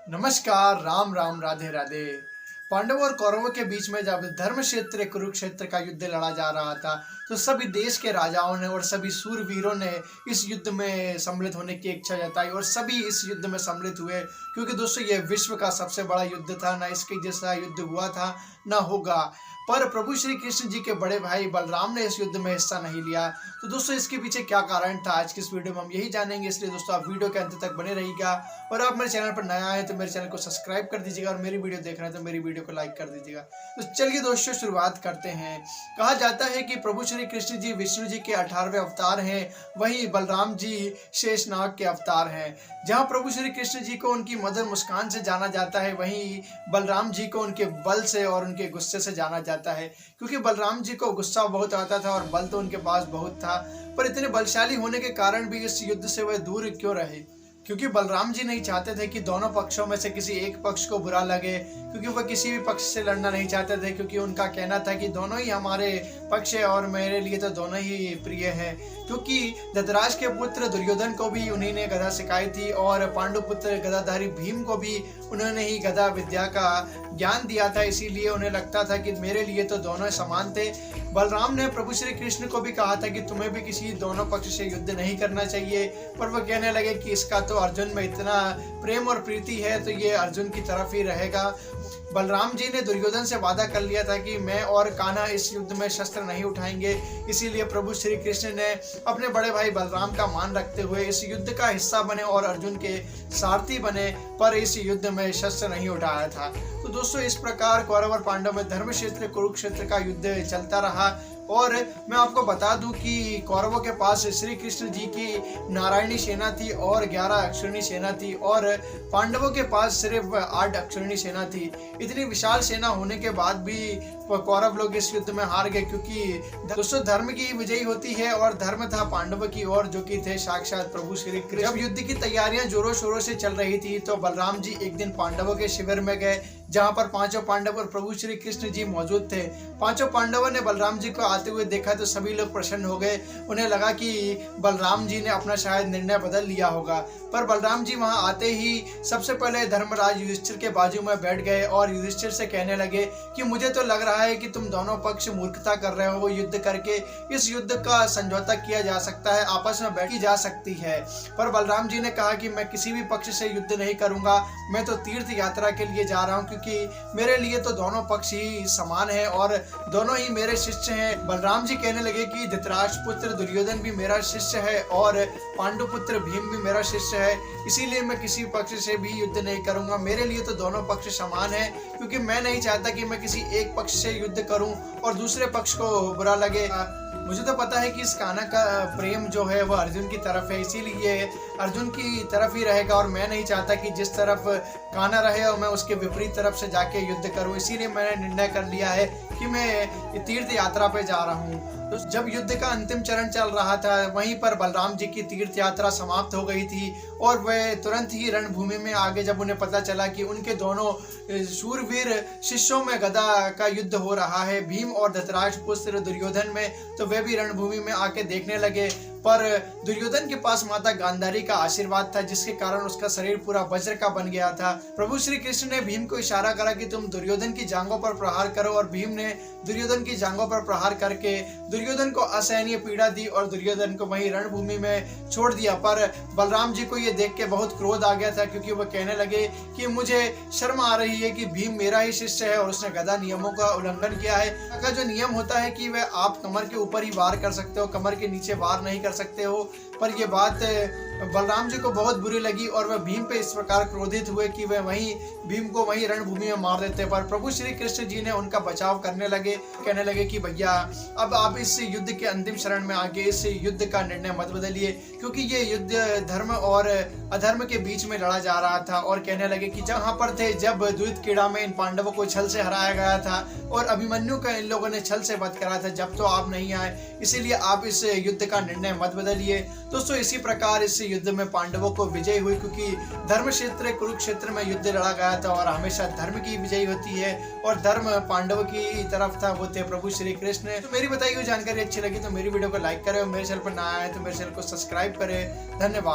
नमस्कार, राम राम, राधे राधे। पांडवों और कौरवों के बीच में जब धर्म क्षेत्र कुरुक्षेत्र का युद्ध लड़ा जा रहा था, तो सभी देश के राजाओं ने और सभी सूरवीरों ने इस युद्ध में सम्मिलित होने की इच्छा जताई और सभी इस युद्ध में सम्मिलित हुए, क्योंकि दोस्तों ये विश्व का सबसे बड़ा युद्ध था। ना इसके जैसा युद्ध हुआ था, ना होगा। पर प्रभु श्री कृष्ण जी के बड़े भाई बलराम ने इस युद्ध में हिस्सा नहीं लिया। तो दोस्तों इसके पीछे क्या कारण था, आज की इस वीडियो में हम यही जानेंगे। इसलिए दोस्तों आप वीडियो के अंत तक बने रहिएगा। और आप मेरे चैनल पर नया आए तो मेरे चैनल को सब्सक्राइब कर दीजिएगा, और मेरी वीडियो देख रहे हैं तो मेरी वीडियो को लाइक कर दीजिएगा। तो चलिए दोस्तों शुरुआत करते हैं। कहा जाता है कि प्रभु श्री कृष्ण जी विष्णु जी के 18वें अवतार हैं, वहीं बलराम जी शेषनाग के अवतार हैं। जहाँ प्रभु श्री कृष्ण जी को उनकी मधुर मुस्कान से जाना जाता है, वहीं बलराम जी को उनके बल से और उनके गुस्से से जाना जाता है। क्योंकि बलराम जी को गुस्सा बहुत आता था और बल तो उनके पास बहुत था, पर इतने बलशाली होने के कारण भी इस युद्ध से वह दूर क्यों रहे? क्योंकि बलराम जी नहीं चाहते थे कि दोनों पक्षों में से किसी एक पक्ष को बुरा लगे, क्योंकि वह किसी भी पक्ष से लड़ना नहीं चाहते थे। क्योंकि उनका कहना था कि दोनों ही हमारे पक्ष है और मेरे लिए तो दोनों ही प्रिय हैं। क्योंकि धृतराष्ट्र के पुत्र दुर्योधन को भी उन्हीं ने गदा सिखाई थी, और पांडु पुत्र गदाधारी भीम को भी उन्होंने ही गदा विद्या का ज्ञान दिया था। इसीलिए उन्हें लगता था कि मेरे लिए तो दोनों समान थे। बलराम ने प्रभु श्री कृष्ण को भी कहा था कि तुम्हें भी किसी दोनों पक्ष से युद्ध नहीं करना चाहिए, पर वह कहने लगे कि इसका तो अर्जुन में इतना प्रेम और प्रीति है, तो ये अर्जुन की तरफ ही रहेगा। बलराम जी ने दुर्योधन से वादा कर लिया था कि मैं और कान्हा इस युद्ध में शस्त्र नहीं उठाएंगे। इसीलिए प्रभु श्री कृष्ण ने अपने बड़े भाई बलराम का मान रखते हुए इस युद्ध का हिस्सा बने और अर्जुन के सारथी बने, पर इस युद्ध में शस्त्र नहीं उठाया था। तो दोस्तों इस प्रकार कौरव और पांडव में धर्म क्षेत्र कुरुक्षेत्र का युद्ध चलता रहा। और मैं आपको बता दूं कि कौरवों के पास श्री कृष्ण जी की नारायणी सेना थी और 11 अक्षौहिणी सेना थी, और पांडवों के पास सिर्फ 8 अक्षौहिणी सेना थी। इतनी विशाल सेना होने के बाद भी कौरव लोग इस युद्ध में हार गए, क्योंकि दोस्तों धर्म की विजयी होती है और धर्म था पांडवों की ओर, जो कि थे साक्षात प्रभु श्री कृष्ण। जब युद्ध की तैयारियां जोरों शोरों से चल रही थी, तो बलराम जी एक दिन पांडवों के शिविर में गए, जहां पर पांचों पांडव और प्रभु श्री कृष्ण जी मौजूद थे। पांचों पांडवों ने बलराम जी को आते हुए देखा तो सभी लोग प्रसन्न हो गए। उन्हें लगा कि बलराम जी ने अपना शायद निर्णय बदल लिया होगा। पर बलराम जी वहां आते ही सबसे पहले धर्मराज युधिष्ठिर के बाजू में बैठ गए और युधिष्ठिर से कहने लगे कि मुझे तो लग रहा है कि तुम दोनों पक्ष मूर्खता कर रहे हो। युद्ध करके इस युद्ध का समझौता किया जा सकता है, आपस में बैठी जा सकती है। पर बलराम जी ने कहा कि मैं किसी भी पक्ष से युद्ध नहीं करूंगा, मैं तो तीर्थ यात्रा के लिए जा रहा हूं, क्योंकि मेरे लिए तो दोनों पक्ष ही समान है और दोनों ही मेरे शिष्य हैं। बलराम जी कहने लगे कि धृतराष्ट्र पुत्र दुर्योधन भी मेरा शिष्य है और पांडु पुत्र भीम भी मेरा शिष्य है, इसीलिए मैं किसी पक्ष से भी युद्ध नहीं करूंगा। मेरे लिए तो दोनों पक्ष समान है, क्योंकि मैं नहीं चाहता कि मैं किसी एक पक्ष से युद्ध करूं और दूसरे पक्ष को बुरा लगे। मुझे तो पता है कि इस कान्हा का प्रेम जो है वह अर्जुन की तरफ है, इसीलिए अर्जुन की तरफ ही रहेगा, और मैं नहीं चाहता कि जिस तरफ कान्हा रहे और मैं उसके विपरीत तरफ से जाके युद्ध करूं। इसीलिए मैंने निर्णय कर लिया है कि मैं तीर्थ यात्रा पे जा रहा हूं। तो जब युद्ध का अंतिम चरण चल रहा था, वहीं पर बलराम जी की तीर्थ यात्रा समाप्त हो गई थी और वह तुरंत ही रणभूमि में आगे, जब उन्हें पता चला कि उनके दोनों शूरवीर शिष्यों में गदा का युद्ध हो रहा है, भीम और धृतराष्ट्र पुत्र दुर्योधन में, तो वे भी रणभूमि में आके देखने लगे। पर दुर्योधन के पास माता गांधारी का आशीर्वाद था, जिसके कारण उसका शरीर पूरा वज्र का बन गया था। प्रभु श्री कृष्ण ने भीम को इशारा करा कि तुम दुर्योधन की जांघों पर प्रहार करो, और भीम ने दुर्योधन की जांघों पर प्रहार करके दुर्योधन को असहनीय पीड़ा दी और दुर्योधन को वहीं रणभूमि में छोड़ दिया। पर बलराम जी को ये देख के बहुत क्रोध आ गया था, क्योंकि वह कहने लगे कि मुझे शर्म आ रही है कि भीम मेरा ही शिष्य है और उसने गदा नियमों का उल्लंघन किया है। का जो नियम होता है कि वह आप कमर के ऊपर ही वार कर सकते हो, कमर के नीचे वार नहीं कर सकते हो। पर यह बात बलराम जी को बहुत बुरी लगी और वह भीम पे इस प्रकार क्रोधित हुए कि वह भीम को वहीं रणभूमि में मार देते। पर प्रभु श्री कृष्ण जी ने उनका बचाव करने लगे, कहने लगे कि भैया अब आप इस युद्ध के अंतिम चरण में आके इस युद्ध का निर्णय मत बदलिए, क्योंकि ये युद्ध धर्म और अधर्म के बीच में लड़ा जा रहा था। और कहने लगे कि जहाँ पर थे, जब द्वैत क्रीड़ा में इन पांडवों को छल से हराया गया था और अभिमन्यु का इन लोगों ने छल से वध करा था, जब तो आप नहीं आए, इसीलिए आप इस युद्ध का निर्णय मत बदलिए। दोस्तों इसी प्रकार इस युद्ध में पांडवों को विजय हुई, क्योंकि धर्म क्षेत्र कुरुक्षेत्र में युद्ध लड़ा गया था और हमेशा धर्म की विजय होती है, और धर्म पांडवों की तरफ था, वो थे प्रभु श्री कृष्ण। तो मेरी बताई हुई जानकारी अच्छी लगी तो मेरी वीडियो को लाइक करें, और मेरे चैनल पर नया आए तो मेरे चैनल को सब्सक्राइब करें। धन्यवाद।